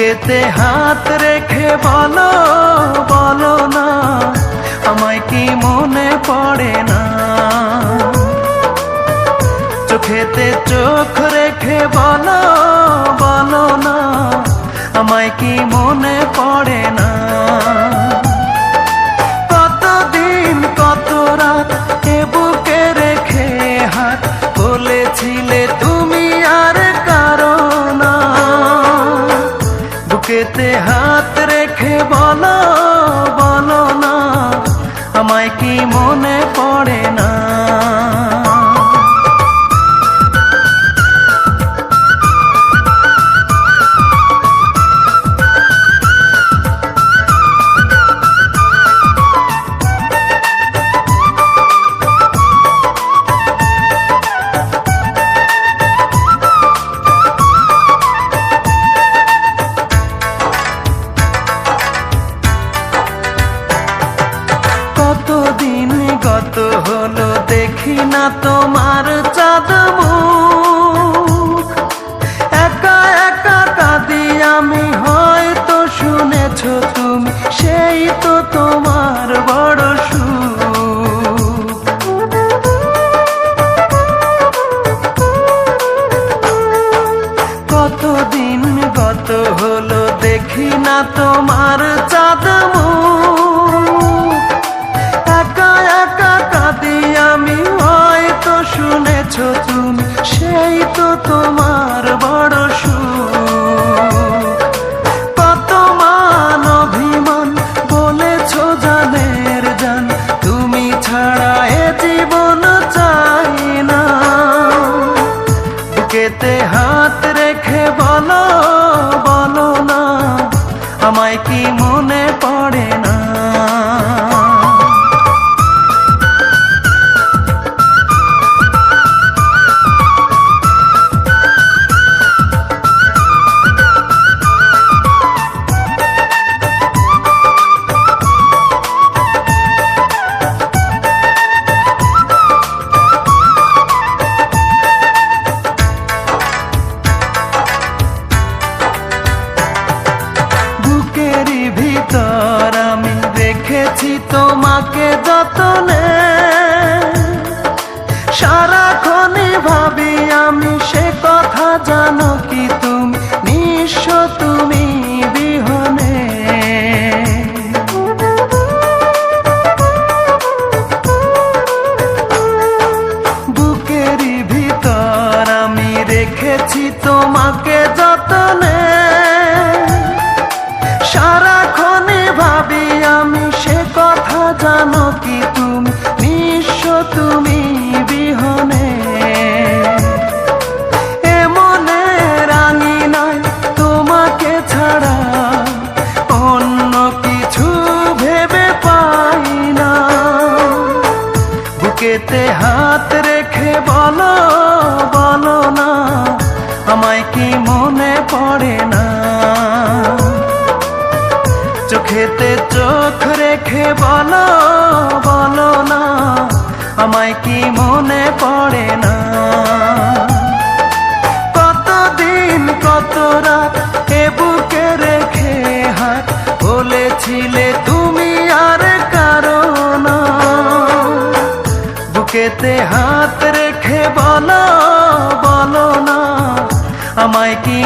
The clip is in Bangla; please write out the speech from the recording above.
বুকেতে হাত রেখে বলো বলো না, আমায় কি মনে পড়ে না? চোখেতে চোখ রেখে বলো বলো না, আমায় কি মনে পড়ে না? কতদিন কত রাত এ বুকে রেখে হাত বলেছিলে তুমি আর কারো না। বুকেতে হাত রেখে বলো বলো না, আমায় কি মনে পড়ে না? কতদিন গত হলো দেখি না তোমার চাঁদ মুখ, একা একা কাঁদি আমি, হয়তো শুনেছো তুমি, সেই তো তোমার বড় সুখ। কতদিন গত হলো দেখি না তোমার চাঁদ মুখ, একা একা কাঁদি আমি, হয়তো শুনেছো তুমি, সেই তো তোমার বড় সুখ। কত মান অভিমান বলেছো জানের জান, তুমি ছাড়া এ জীবন চাই না। বুকেতে হাত রেখে বলো বলো না, আমায় কি মনে পড়ে না? বুকেরই ভিতর আমি রেখেছি তোমাকে যতনে, সারাক্ষণই ভাবি আমি সে কথা, জানো কি তুমি নিঃস্ব তুমি বিহনে। বুকেরই ভিতর আমি রেখেছি তোমাকে যতনে, সারাক্ষণই ভাবি আমি সে কথা, জানো কি তুমি নিঃস্ব তুমি বিহনে। এ মনে রাঙি নাই তোমাকে ছাড়া, অন্য কিছু ভেবে পাই না। বুকেতে হাত রেখে বলো বলো না, আমায় কি মনে পড়ে না? চোখেতে চোখ রেখে বলো বলো না, আমায় কি মনে পড়ে না? কতদিন কত রাত এ বুকে রেখে হাত বলেছিলে তুমি আর কারো না। বুকেতে হাত রেখে বলো বলো না, আমায় কি